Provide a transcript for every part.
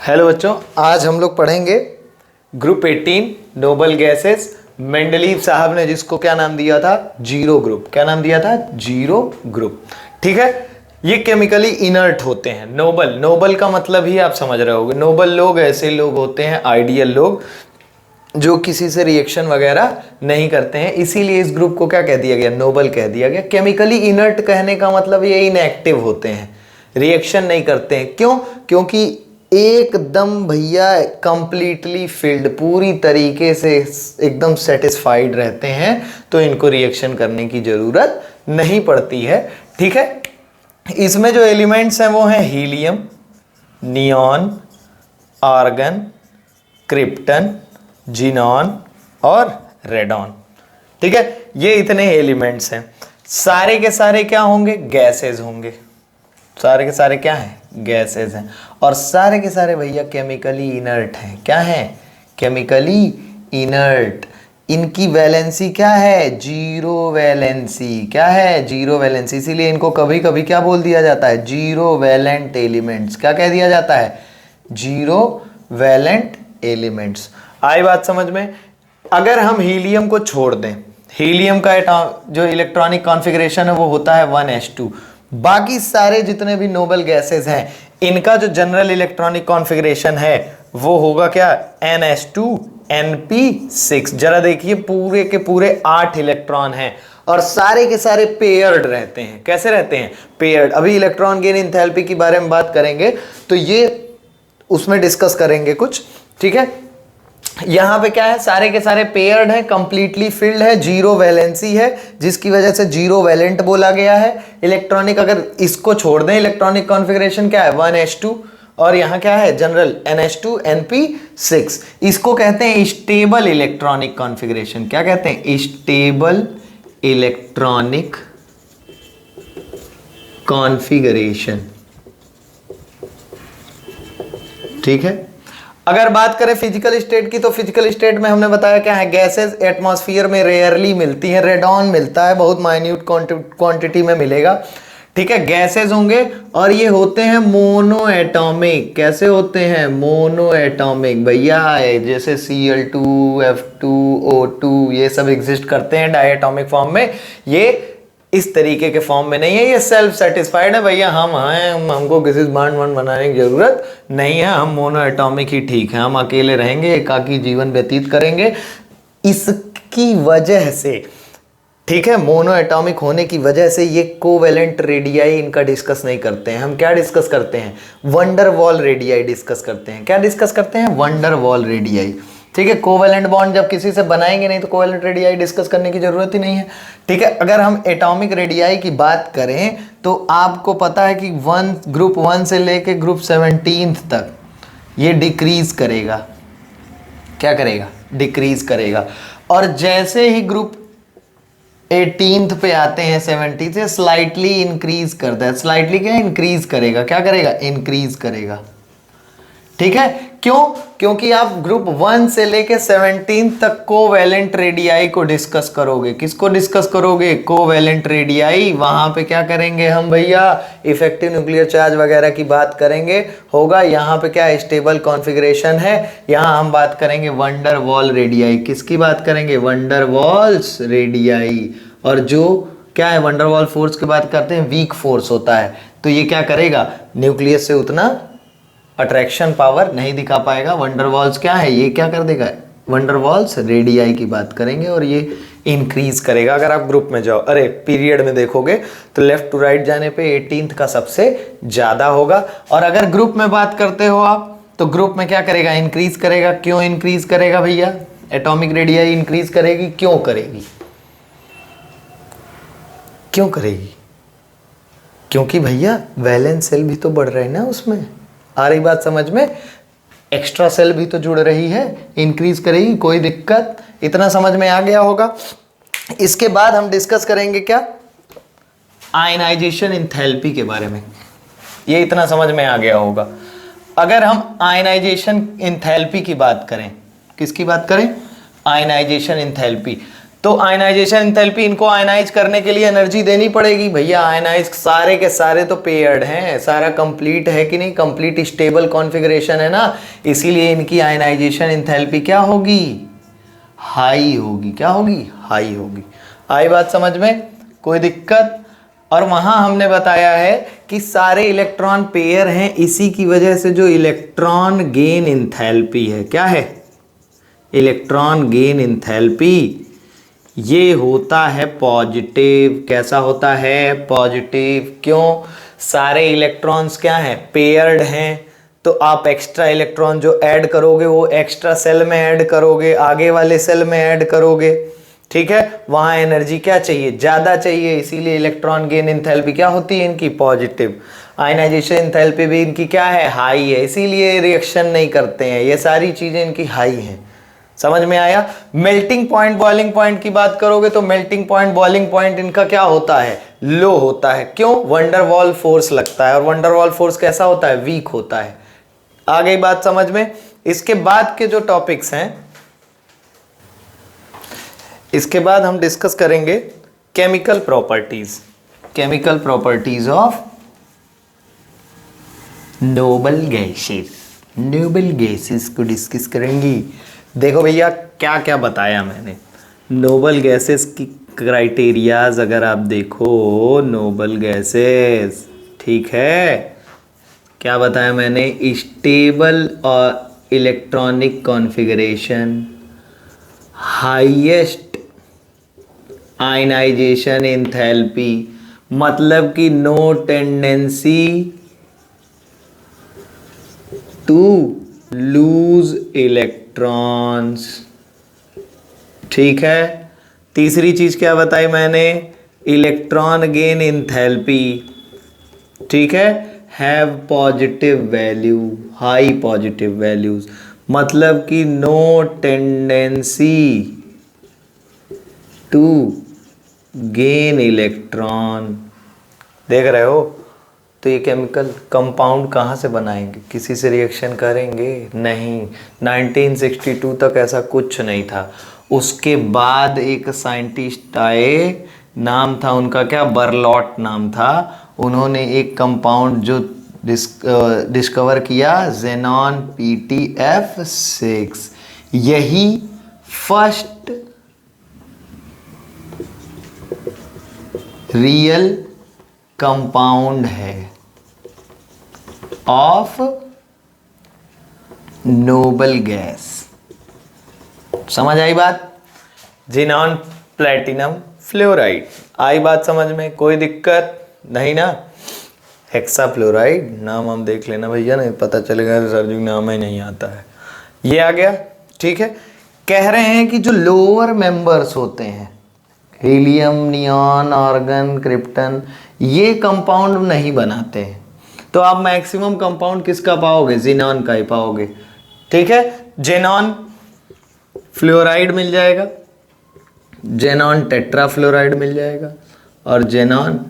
Hello बच्चों, आज हम लोग पढ़ेंगे ग्रुप 18 नोबल गैसेस। मेंडलीव साहब ने जिसको क्या नाम दिया था? Zero group. क्या नाम दिया था? Zero group. ठीक है, ये केमिकली इनर्ट होते हैं। नोबल, नोबल का मतलब ही आप समझ रहे होगे। नोबल लोग ऐसे लोग होते हैं, आइडियल लोग, जो किसी से रिएक्शन वगैरह नहीं करते हैं। इसीलिए इस ग्रुप को क्या कह दिया गया? नोबल कह दिया गया। केमिकली इनर्ट कहने का मतलब ये इनएक्टिव होते हैं, रिएक्शन नहीं करते हैं। क्यों? क्योंकि एकदम भैया कंप्लीटली फिल्ड, पूरी तरीके से एकदम सेटिस्फाइड रहते हैं, तो इनको रिएक्शन करने की जरूरत नहीं पड़ती है। ठीक है, इसमें जो एलिमेंट्स हैं वो हैं helium, neon, argon, krypton, xenon और रेडॉन। ठीक है, ये इतने एलिमेंट्स हैं। सारे के सारे क्या होंगे? गैसेस होंगे। सारे के सारे क्या हैं? गैसेस हैं। और सारे के सारे भैया केमिकली इनर्ट हैं। क्या हैं? Chemically inert. इनकी वैलेंसी क्या है? Zero valency. क्या है? Zero valency. इसीलिए इनको कभी कभी क्या बोल दिया जाता है? Zero valent elements. क्या कह दिया जाता है? Zero valent elements. आई बात समझ में? अगर हम हीलियम को छोड़ दें, हीलियम का जो इलेक्ट्रॉनिक कॉन्फ़िगरेशन है वो होता है 1s2। बाकी सारे जितने भी नोबल गैसेस हैं, इनका जो जनरल इलेक्ट्रॉनिक कॉन्फ़िगरेशन है वो होगा क्या? ns2 np6। जरा देखिए, पूरे के पूरे 8 इलेक्ट्रॉन हैं और सारे के सारे पेयर्ड रहते हैं। कैसे रहते हैं? पेयर्ड। अभी इलेक्ट्रॉन गेन एंथैल्पी के बारे में बात करेंगे तो ये उसमें डिस्कस करेंगे कुछ। ठीक है, यहां पे क्या है? सारे के सारे पेयर्ड हैं, कंप्लीटली फिल्ड है, जीरो वैलेंसी है, जिसकी वजह से जीरो वैलेंट बोला गया है। इलेक्ट्रॉनिक, अगर इसको छोड़ दें, इलेक्ट्रॉनिक कॉन्फ़िगरेशन क्या है? 1s2 और यहां क्या है? General ns2 np6। इसको कहते हैं स्टेबल इलेक्ट्रॉनिक कॉन्फ़िगरेशन। क्या कहते हैं? Stable electronic configuration. ठीक है, अगर बात करें फिजिकल स्टेट की, तो फिजिकल स्टेट में हमने बताया क्या है? गैसेस एटमॉस्फेयर में रेयरली मिलती हैं। रेडॉन मिलता है, बहुत माइन्यूट क्वांटिटी में मिलेगा। ठीक है, गैसेस होंगे और ये होते हैं मोनो एटॉमिक। कैसे होते हैं? मोनो एटॉमिक भैया। जैसे Cl2 F2 O2 ये सब एग्जिस्ट करते हैं डायटोमिक फॉर्म में। ये इस तरीके के फॉर्म में नहीं है। ये सेल्फ सेटिस्फाइड है भैया, हम हैं, हमको किसी बांड वांड बनाने की जरूरत नहीं है, हम मोनो एटॉमिक ही ठीक है, हम अकेले रहेंगे, एकाकी जीवन व्यतीत करेंगे। इसकी वजह से, ठीक है, मोनो एटॉमिक होने की वजह से ये कोवेलेंट रेडियाई इनका डिस्कस नहीं करते हैं। हम क्या डिस्कस करते हैं? वंडर वॉल रेडियाई डिस्कस करते हैं। क्या डिस्कस करते हैं? Wonder wall radii. ठीक है, कोवेलेंट बॉन्ड जब किसी से बनाएंगे नहीं तो कोवेलेंट रेडियाई डिस्कस करने की जरूरत ही नहीं है। ठीक है, अगर हम एटॉमिक रेडियाई की बात करें तो आपको पता है कि ग्रुप 1 से लेके ग्रुप 17 तक ये डिक्रीज करेगा। क्या करेगा? डिक्रीज करेगा। और जैसे ही ग्रुप 18 पे आते हैं 70 से, स्लाइटली इंक्रीज करता है। स्लाइटली क्या? इंक्रीज करेगा। क्या करेगा? इंक्रीज करेगा। ठीक है, क्यों? क्योंकि आप ग्रुप 1 से लेके 17 तक कोवेलेंट रेडियाई को डिस्कस करोगे। किसको डिस्कस करोगे? Covalent radii. वहां पे क्या करेंगे हम भैया? इफेक्टिव न्यूक्लियर चार्ज वगैरह की बात करेंगे, होगा। यहाँ पे क्या? स्टेबल कॉन्फ़िगरेशन है। यहाँ हम बात करेंगे वंडर वॉल रेडियाई। किसकी बात करेंगे? Wonder walls radii. और जो क्या है? वंडर वॉल फोर्स की बात करते हैं, वीक फोर्स होता है। तो ये क्या करेगा? न्यूक्लियस से उतना अट्रैक्शन पावर नहीं दिखा पाएगा। वंडरवॉल्स क्या है? ये क्या कर देगा? वंडरवॉल्स रेडियाई की बात करेंगे और ये इंक्रीज करेगा। अगर आप ग्रुप में जाओ, अरे पीरियड में देखोगे तो लेफ्ट टू राइट जाने पे 18th का सबसे ज्यादा होगा। और अगर ग्रुप में बात करते हो आप, तो ग्रुप में क्या करेगा? इंक्रीज करेगा। क्यों इंक्रीज करेगा भैया? एटॉमिक रेडियाई इंक्रीज करेगी। क्यों करेगी? क्यों करेगी? क्योंकि भैया वैलेंस सेल भी तो बढ़ रहे हैं ना उसमें। आ रही बात समझ में? एक्स्ट्रा सेल भी तो जुड़ रही है, इंक्रीज करेगी। कोई दिक्कत? इतना समझ में आ गया होगा। इसके बाद हम डिस्कस करेंगे क्या? आयनाइजेशन एंथैल्पी के बारे में। ये इतना समझ में आ गया होगा। अगर हम आयनाइजेशन एंथैल्पी की बात करें, किसकी बात करें? Ionization enthalpy. तो आयनाइजेशन एंथैल्पी, इनको आयनाइज करने के लिए एनर्जी देनी पड़ेगी भैया। आयनाइज सारे के सारे तो पेयर्ड हैं, सारा कंप्लीट है कि नहीं, कंप्लीट स्टेबल कॉन्फ़िगरेशन है ना, इसीलिए इनकी आयनाइजेशन एंथैल्पी क्या होगी, हाई होगी। क्या होगी, हाई होगी। आई बात समझ में, कोई दिक्कत। और वहां हमने बताया है कि सारे इलेक्ट्रॉन पेयर हैं, इसी की वजह से जो इलेक्ट्रॉन गेन एंथैल्पी है, क्या है, इलेक्ट्रॉन गेन एंथैल्पी, ये होता है पॉजिटिव। कैसा होता है, पॉजिटिव। क्यों, सारे इलेक्ट्रॉन्स क्या हैं, पेयर्ड हैं, तो आप एक्स्ट्रा इलेक्ट्रॉन जो ऐड करोगे वो एक्स्ट्रा सेल में ऐड करोगे, आगे वाले सेल में ऐड करोगे, ठीक है। वहां एनर्जी क्या चाहिए, ज्यादा चाहिए, इसीलिए इलेक्ट्रॉन गेन एंथैल्पी क्या होती है इनकी, पॉजिटिव। आयनाइजेशन एंथैल्पी भी इनकी क्या है, हाई है, इसीलिए रिएक्शन नहीं करते हैं, ये सारी चीजें इनकी हाई हैं। समझ में आया। मेल्टिंग पॉइंट, बॉइलिंग पॉइंट की बात करोगे तो मेल्टिंग पॉइंट, बॉइलिंग पॉइंट इनका क्या होता है, लो होता है। क्यों, वंडरवॉल फोर्स लगता है, और वंडरवॉल फोर्स कैसा होता है, वीक होता है। आ गई बात समझ में। इसके बाद के जो टॉपिक्स हैं, इसके बाद हम डिस्कस करेंगे chemical properties, chemical properties of noble gases. Noble gases को डिस्कस करेंगी। देखो भैया क्या क्या बताया मैंने, नोबल गैसेस की क्राइटेरियाज अगर आप देखो, नोबल गैसेस, ठीक है, क्या बताया मैंने, स्टेबल और electronic configuration, highest ionization enthalpy, मतलब कि no tendency to lose electrons, ठीक है। तीसरी चीज क्या बताई मैंने, इलेक्ट्रॉन गेन एंथैल्पी, ठीक है, have positive value, high positive values, मतलब कि no tendency to gain electron. देख रहे हो, तो ये केमिकल कंपाउंड कहाँ से बनाएंगे, किसी से रिएक्शन करेंगे नहीं। 1962 तक ऐसा कुछ नहीं था। उसके बाद एक साइंटिस्ट आए, नाम था उनका क्या, बर्लॉट नाम था, उन्होंने एक कंपाउंड जो डिस्कवर किया, जेनॉन PTF6, यही फर्स्ट रियल कंपाउंड है ऑफ नोबल गैस। समझ आई बात, जिनॉन प्लेटिनम फ्लोराइड। आई बात समझ में, कोई दिक्कत नहीं ना। हेक्सा फ्लोराइड नाम हम देख लेना भैया, नहीं पता चलेगा सर जी नाम ही नहीं आता है। ये आ गया, ठीक है। कह रहे हैं कि जो लोअर मेंबर्स होते हैं, हीलियम, नियॉन, आर्गन, क्रिप्टन, ये कंपाउंड नहीं बनाते हैं, तो आप मैक्सिमम कंपाउंड किसका पाओगे, जिनॉन का ही पाओगे, ठीक है। जेनॉन फ्लोराइड मिल जाएगा, जेनॉन टेट्रा फ्लोराइड मिल जाएगा, और जेनॉन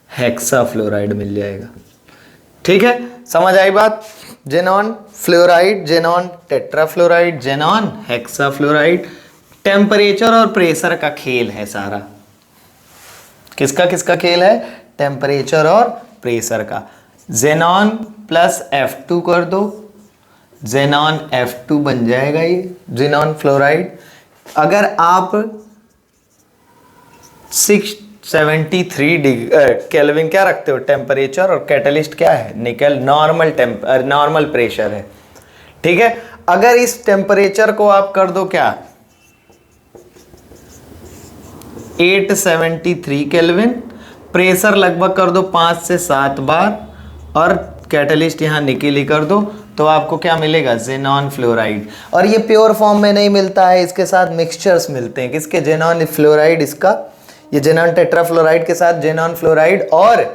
हेक्सा फ्लोराइड मिल जाएगा, ठीक है। समझ आई बात, xenon fluoride, xenon tetra fluoride, xenon hexa fluoride. Temperature और प्रेशर का खेल है सारा। किसका किसका खेल है, टेम्परेचर और प्रेशर का। जेनॉन प्लस F2 कर दो, जेनॉन F2 बन जाएगा ये जेनॉन फ्लोराइड। अगर आप 673 केल्विन क्या रखते हो टेम्परेचर, और कैटलिस्ट क्या है, निकल, नॉर्मल प्रेशर है, ठीक है। अगर इस टेम्परेचर को आप कर दो क्या, 873 केल्विन, प्रेशर लगभग कर दो 5 से 7 बार, और कैटलिस्ट यहाँ निकल ही कर दो, तो आपको क्या मिलेगा, जेनॉन फ्लोराइड। और ये प्योर फॉर्म में नहीं मिलता है, इसके साथ मिक्सचर्स मिलते हैं। किसके, जेनॉन फ्लोराइड, इसका ये जेनॉन टेट्रा फ्लोराइड के साथ जेनॉन फ्लोराइड और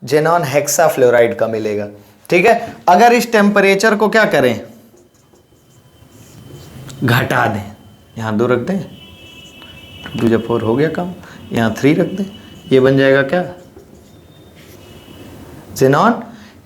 जेनॉन हेक्सा फ्लोराइड का मिलेगा, ठीक है। अगर इस टेम्परेचर को क्या करें, घटा दें, यहाँ 2 रख दें, 2 जब 4 हो गया काम, यहाँ 3 रख दें, ये बन जाएगा क्या, जेनॉन।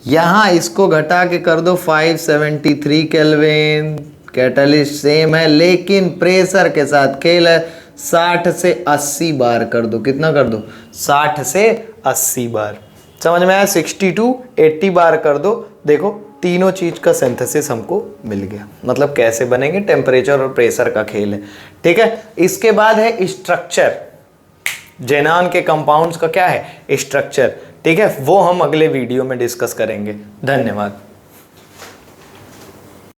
यहाँ इसको घटा के कर दो 573 केल्विन, कैटलिस्ट सेम है, लेकिन प्रेशर के साथ खेल है, 60 से 80 बार कर दो। कितना कर दो? 60 से 80 बार। समझ में आया? 60 to 80 बार कर दो। देखो तीनों चीज का सिंथेसिस हमको मिल गया। मतलब कैसे बनेंगे? टेम्परेचर और प्रेशर का खेल है। ठीक है। इसके बाद है स्ट्रक्चर। ज़ेनान के कंपाउंड्स का क्या है? स्ट्रक्चर। ठीक है, वो हम अगले वीडियो में डिस्कस करेंगे। धन्यवाद।